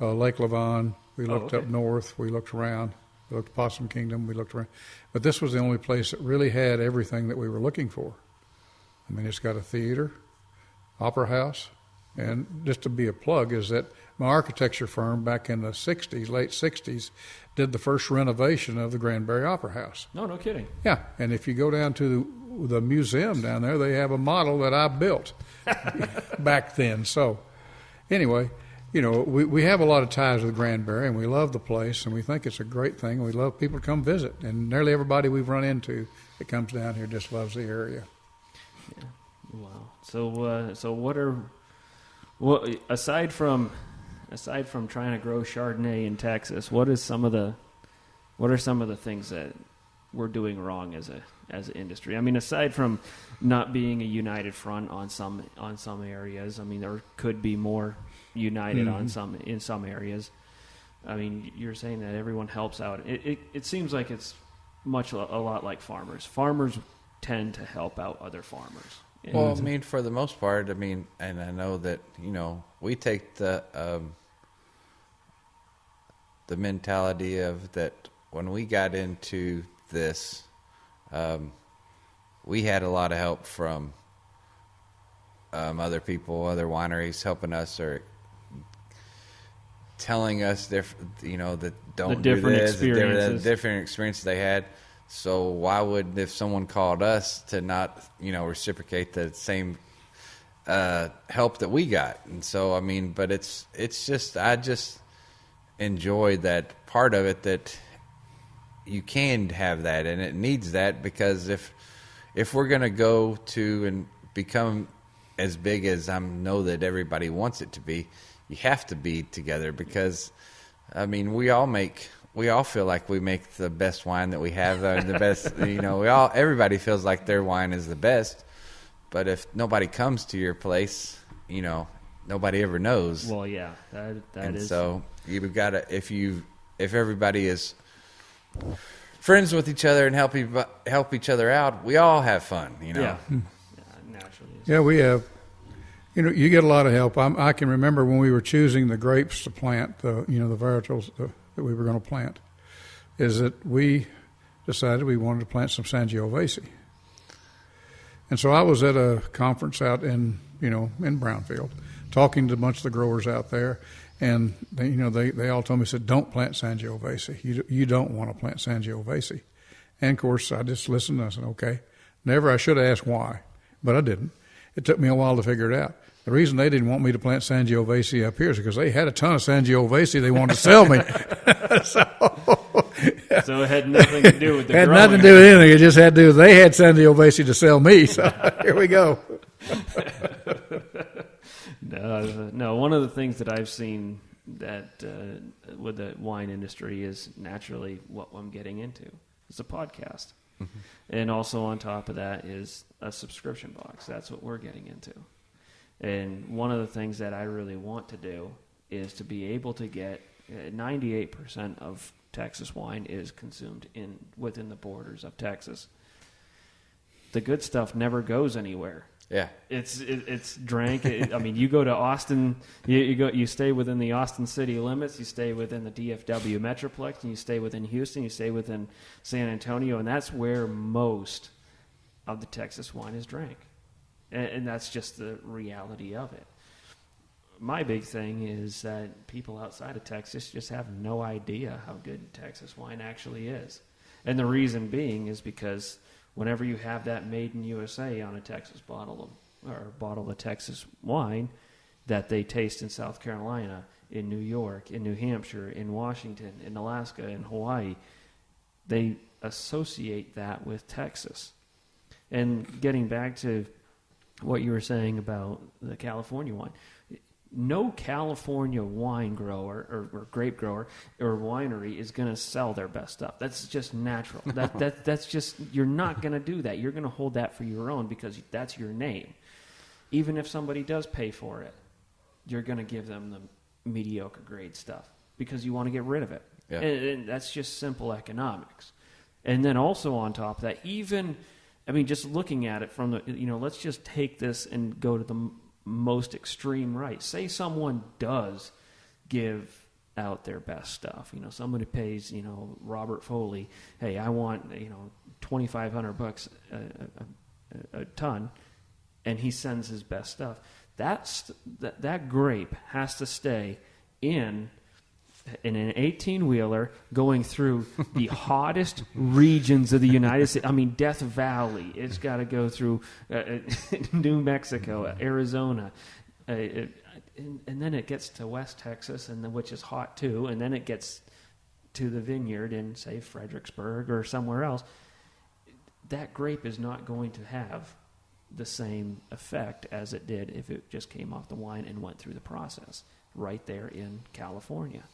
Lake Lavon. We looked okay. up north. We looked around. We looked at Possum Kingdom. We looked around. But this was the only place that really had everything that we were looking for. I mean, it's got a theater, opera house, and just to be a plug is that my architecture firm back in the 60s, late 60s, did the first renovation of the Granbury Opera House. No kidding. Yeah, and if you go down to the museum down there, they have a model that I built back then. So anyway, we have a lot of ties with Granbury, and we love the place, and we think it's a great thing. We love people to come visit, and nearly everybody we've run into that comes down here just loves the area. Yeah. Wow. So aside from trying to grow Chardonnay in Texas, what are some of the things that we're doing wrong as an industry? I mean, aside from not being a united front on some areas, I mean, there could be more united in some areas. I mean, you're saying that everyone helps out. It seems like it's a lot like farmers. Farmers tend to help out other farmers. Well, I mean, for the most part, I mean, and I know that, we take the mentality of that when we got into this, we had a lot of help from other people, other wineries helping us or telling us, that don't do this, the different experiences they had. So why would, if someone called us to not, reciprocate the same help that we got? And so, I mean, but it's just, I just enjoy that part of it, that you can have that, and it needs that, because if we're going to go to and become as big as I know that everybody wants it to be, you have to be together, because, I mean, we all feel like we make the best wine that we have, the best, everybody feels like their wine is the best. But if nobody comes to your place, nobody ever knows. Well, yeah, that and is. So you've got to, if everybody is friends with each other and help each other out, we all have fun, Yeah, naturally. Yeah, we have. You get a lot of help. I can remember when we were choosing the grapes to plant, the varietals that we were going to plant, is that we decided we wanted to plant some Sangiovese. And so I was at a conference out in Brownfield, talking to a bunch of the growers out there, and they all told me, said, don't plant Sangiovese. You don't want to plant Sangiovese. And of course, I just listened and I said, okay. I should have asked why, but I didn't. It took me a while to figure it out. The reason they didn't want me to plant Sangiovese up here is because they had a ton of Sangiovese they wanted to sell me. So it had nothing to do with the had growing. nothing to do with anything. It just had to do with they had Sangiovese to sell me. So here we go. No, one of the things that I've seen that with the wine industry is naturally what I'm getting into. It's a podcast. Mm-hmm. And also on top of that is a subscription box. That's what we're getting into. And one of the things that I really want to do is to be able to get 98% of Texas wine is consumed within the borders of Texas. The good stuff never goes anywhere. Yeah. It's drank. I mean, you go to Austin, you stay within the Austin city limits, you stay within the DFW Metroplex, and you stay within Houston, you stay within San Antonio, and that's where most of the Texas wine is drank. And that's just the reality of it. My big thing is that people outside of Texas just have no idea how good Texas wine actually is. And the reason being is because whenever you have that made in USA on a Texas bottle of Texas wine that they taste in South Carolina, in New York, in New Hampshire, in Washington, in Alaska, in Hawaii, they associate that with Texas. And getting back to what you were saying about the California wine, no California wine grower or grape grower or winery is going to sell their best stuff. That's just natural. That's just, you're not going to do that. You're going to hold that for your own because that's your name. Even if somebody does pay for it, you're going to give them the mediocre grade stuff because you want to get rid of it. Yeah. And that's just simple economics. And then also on top of that, just looking at it from the, let's just take this and go to the most extreme right. Say someone does give out their best stuff. Somebody pays, Robert Foley, hey, I want, $2,500 a ton, and he sends his best stuff. That grape has to stay in an 18-wheeler going through the hottest regions of the United States. I mean, Death Valley. It's got to go through New Mexico, Arizona, and then it gets to West Texas, which is hot too, and then it gets to the vineyard in, say, Fredericksburg or somewhere else. That grape is not going to have the same effect as it did if it just came off the wine and went through the process right there in California.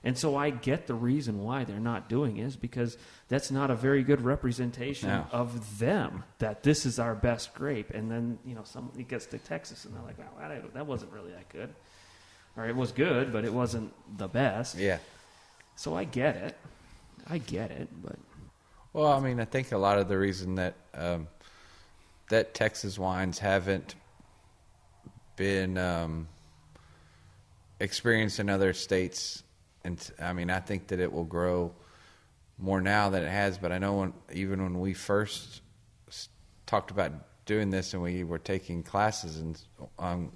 And so I get the reason why they're not doing it is because that's not a very good representation of them, that this is our best grape. And then, somebody gets to Texas and they're like, wow, that wasn't really that good. Or it was good, but it wasn't the best. Yeah. So I get it. But... Well, I think a lot of the reason that that Texas wines haven't been experienced in other states. And I think that it will grow more now than it has. But I know when we first talked about doing this, and we were taking classes and our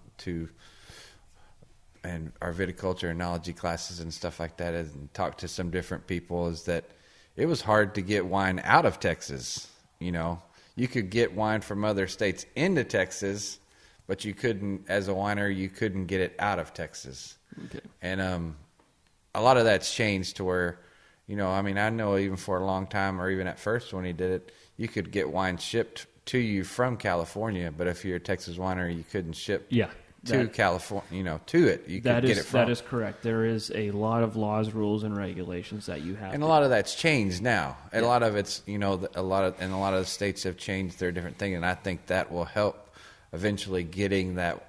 viticulture and enology classes and stuff like that, and talked to some different people, is that it was hard to get wine out of Texas. You could get wine from other states into Texas, but you couldn't, as a winery, you couldn't get it out of Texas. Okay. And a lot of that's changed to where, I know even for a long time, or even at first when he did it, you could get wine shipped to you from California, but if you're a Texas winery, you couldn't ship to California, to it. You could get it from. That is correct. There is a lot of laws, rules, and regulations that you have. And a lot of that's changed now. A lot of it's, a lot of the states have changed their different thing, and I think that will help eventually getting that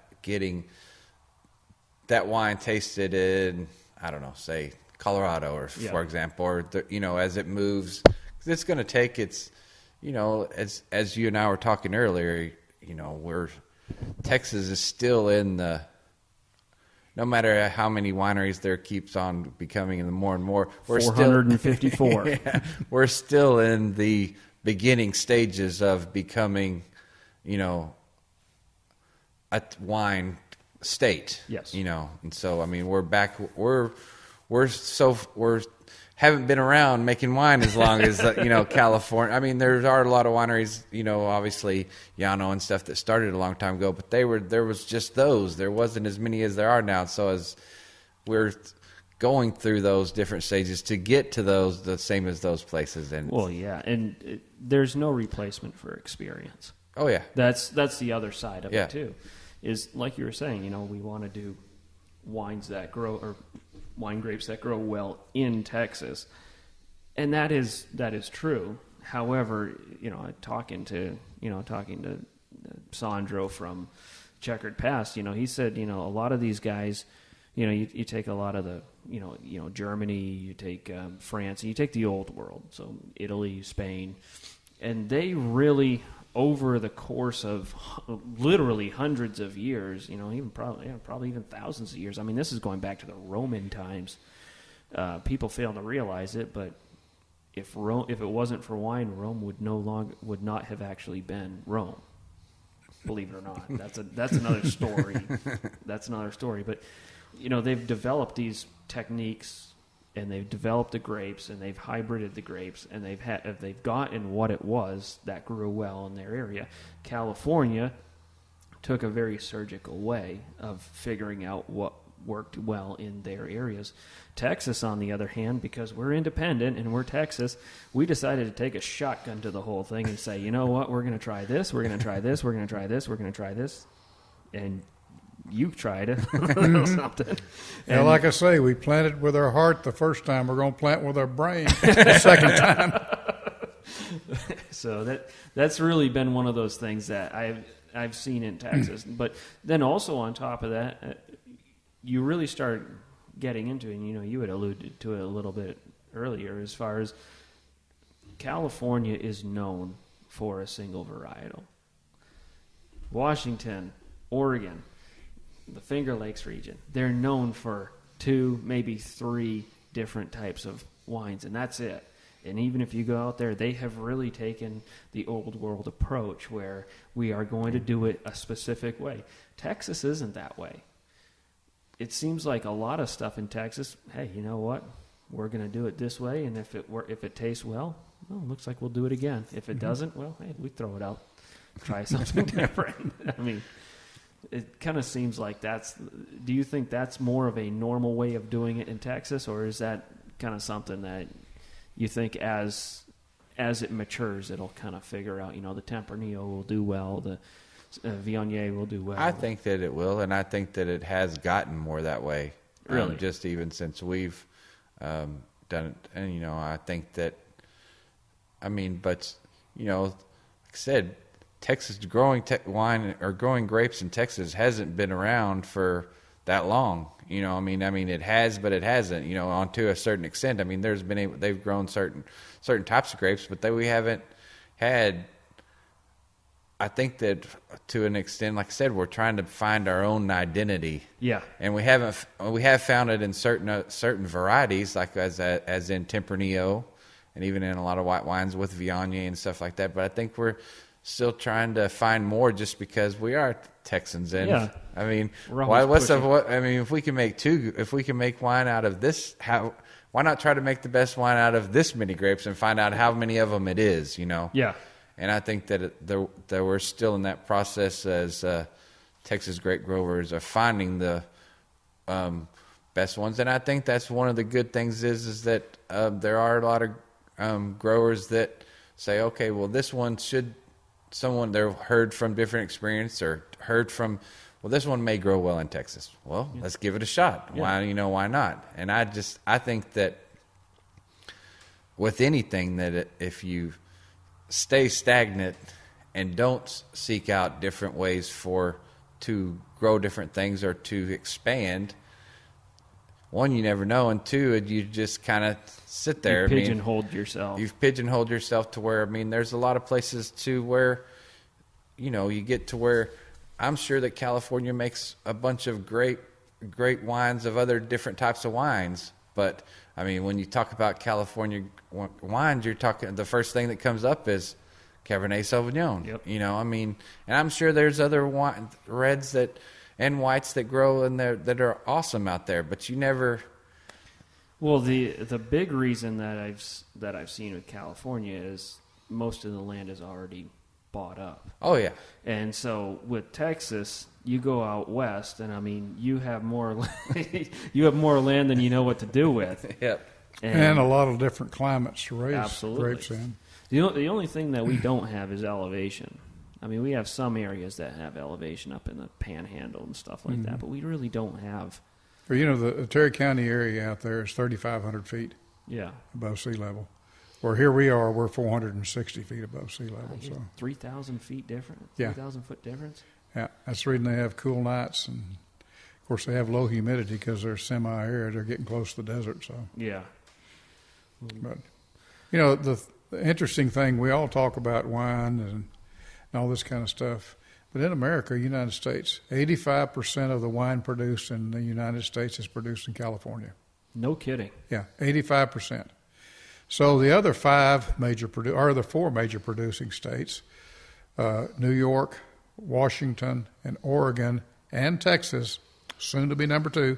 wine tasted in, I don't know, say Colorado, or for example, or as it moves, it's going to take its, as you and I were talking earlier, Texas is still in the, no matter how many wineries there keeps on becoming, and more and more, we're 454. We're still in the beginning stages of becoming, a wine state. Yes. And so we're back. We're haven't been around making wine as long as California. There are a lot of wineries, obviously Llano and stuff that started a long time ago, but there was just those. There wasn't as many as there are now. So as we're going through those different stages to get to those, the same as those places. And there's no replacement for experience. Oh yeah, that's the other side of it too. Is like you were saying, we want to do wines that grow, or wine grapes that grow well in Texas, and that is true. However, talking to Sandro from Checkered Past, he said, a lot of these guys, you take a lot of the, Germany, you take France, and you take the old world, so Italy, Spain, and they really over the course of literally hundreds of years, even probably even thousands of years. I mean, this is going back to the Roman times. People fail to realize it, but if it wasn't for wine, Rome would not have actually been Rome. Believe it or not, that's another story. That's another story. But they've developed these techniques, and they've developed the grapes, and they've hybrided the grapes, and they've gotten what it was that grew well in their area. California took a very surgical way of figuring out what worked well in their areas. Texas, on the other hand, because we're independent and we're Texas, we decided to take a shotgun to the whole thing and say, you know what, we're going to try this, we're going to try this, we're going to try this, we're going to try this, and you tried it. Something. Yeah, like I say, we planted with our heart the first time. We're going to plant with our brain the second time. So that's really been one of those things that I've seen in Texas. But then also on top of that, you really start getting into, and you had alluded to it a little bit earlier, as far as California is known for a single varietal. Washington, Oregon, the Finger Lakes region, they're known for 2, maybe 3 different types of wines, and that's it. And even if you go out there, they have really taken the old world approach where we are going to do it a specific way. Texas isn't that way. It seems like a lot of stuff in Texas, hey, you know what? We're going to do it this way, and if it tastes well, looks like we'll do it again. If it doesn't, well, hey, we throw it out. Try something different. I mean, it kind of seems like do you think that's more of a normal way of doing it in Texas, or is that kind of something that you think as it matures, it'll kind of figure out, the Tempranillo will do well, the Viognier will do well? I think that it will, and I think that it has gotten more that way. Really? Just even since we've done it. And, I think that, but, like I said, Texas growing wine or growing grapes in Texas hasn't been around for that long. It has, but it hasn't. On to a certain extent. They've grown certain types of grapes, but we haven't had. I think that to an extent, like I said, we're trying to find our own identity. Yeah, and we have found it in certain varieties, like as in Tempranillo, and even in a lot of white wines with Viognier and stuff like that. But I think we're still trying to find more, just because we are Texans. And yeah. If we can make wine out of this, why not try to make the best wine out of this many grapes and find out how many of them it is? Yeah. And I think that that we're still in that process as Texas grape growers are finding the best ones. And I think that's one of the good things is that there are a lot of growers that say, okay, well, this one they've heard from different experience or heard from, well, this one may grow well in Texas. Well, let's give it a shot. Yeah. Why not? And I think that with anything, that if you stay stagnant and don't seek out different ways to grow different things or to expand, one, you never know, and two, you just kind of sit there. You pigeonholed yourself. You've pigeonholed yourself to where, there's a lot of places too where, you get to where I'm sure that California makes a bunch of great wines of other different types of wines. But, when you talk about California wines, you're talking, the first thing that comes up is Cabernet Sauvignon. Yep. And I'm sure there's other reds and whites that grow in there that are awesome out there, but you never. Well, the big reason that I've seen with California is most of the land is already bought up. Oh yeah. And so with Texas, you go out west, and you have more land than you know what to do with. Yep. And a lot of different climates to raise absolutely. grapes in. The only thing that we don't have is elevation. We have some areas that have elevation up in the Panhandle and stuff like that, but we really don't have. Well, the Terry County area out there is 3,500 feet above sea level. Where here we are, we're 460 feet above sea level. So 3,000 feet difference? Yeah. 3,000 foot difference? Yeah, that's the reason they have cool nights. And, of course, they have low humidity because they're semi-arid. They're getting close to the desert. So yeah. But, the interesting thing, we all talk about wine, and all this kind of stuff. But in America, United States, 85% of the wine produced in the United States is produced in California. No kidding. Yeah, 85%. So the other the four major producing states, New York, Washington, and Oregon, and Texas, soon to be number 2,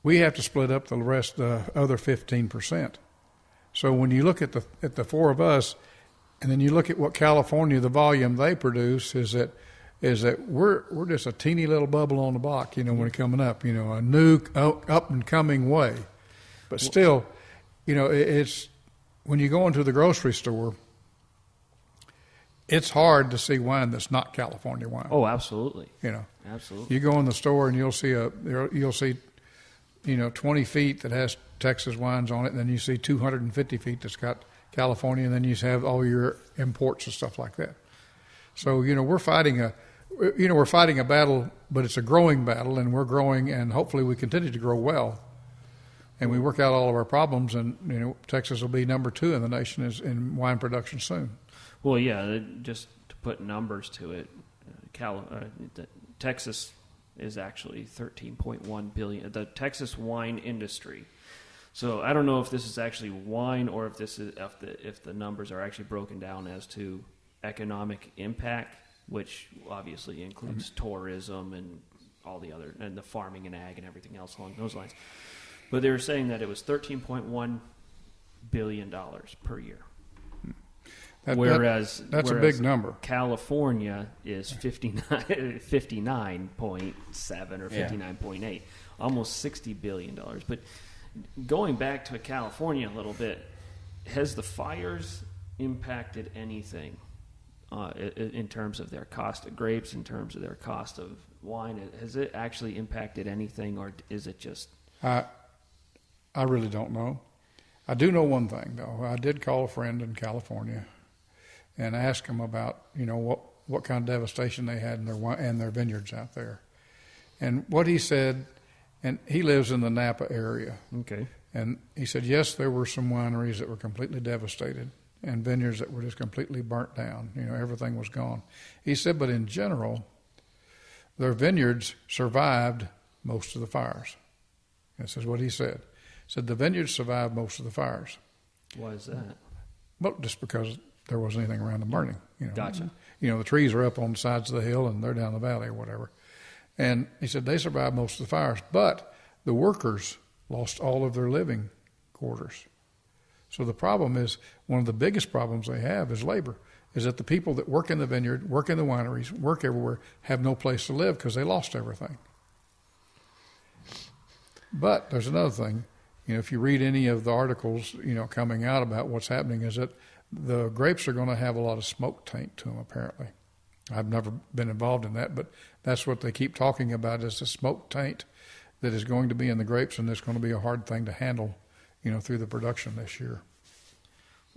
we have to split up the other 15%. So when you look at the four of us, and then you look at what California, the volume they produce, is that we're just a teeny little bubble on the block, when it's coming up, a new up and coming way. But still, it's when you go into the grocery store, it's hard to see wine that's not California wine. Oh, absolutely. Absolutely. You go in the store and you'll see 20 feet that has Texas wines on it, and then you see 250 feet that's got California, and then you have all your imports and stuff like that. So we're fighting a battle, but it's a growing battle, and we're growing, and hopefully we continue to grow well, and we work out all of our problems, and Texas will be number 2 in the nation in wine production soon. Well, yeah, just to put numbers to it, Texas is actually 13.1 billion. The Texas wine industry. So I don't know if this is actually wine or if this is if the numbers are actually broken down as to economic impact, which obviously includes tourism and all the other, and the farming and ag and everything else along those lines. But they were saying that it was $13.1 billion per year. Whereas a big number. California is 59.7 or 59.8, almost $60 billion. But going back to California a little bit, has the fires impacted anything in terms of their cost of grapes, in terms of their cost of wine? Has it actually impacted anything, or is it just... I really don't know. I do know one thing, though. I did call a friend in California and ask him about, what kind of devastation they had in their vineyards out there. And what he said, and he lives in the Napa area. Okay. And he said, yes, there were some wineries that were completely devastated and vineyards that were just completely burnt down. Everything was gone. He said, but in general, their vineyards survived most of the fires. This is what he said. He said the vineyards survived most of the fires. Why is that? Well, just because there wasn't anything around them burning. Gotcha. The trees are up on the sides of the hill and they're down the valley or whatever. And he said they survived most of the fires, but the workers lost all of their living quarters. So the problem is, one of the biggest problems they have is labor, is that the people that work in the vineyard, work in the wineries, work everywhere, have no place to live because they lost everything. But there's another thing. If you read any of the articles, coming out about what's happening, is that the grapes are going to have a lot of smoke taint to them, apparently. I've never been involved in that, but that's what they keep talking about, is the smoke taint that is going to be in the grapes, and it's going to be a hard thing to handle, through the production this year.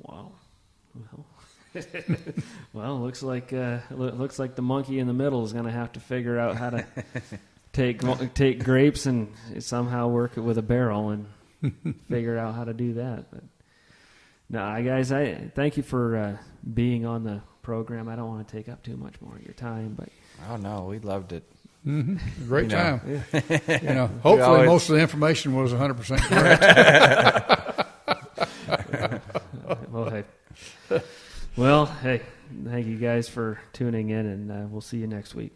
Wow. Well, looks like the monkey in the middle is going to have to figure out how to take grapes and somehow work it with a barrel and figure out how to do that. But no, guys, I thank you for being on the program. I don't want to take up too much more of your time, but oh no, we loved it. Mm-hmm. Great time. Yeah. Hopefully most of the information was 100% correct. Well, hey, thank you guys for tuning in, and we'll see you next week.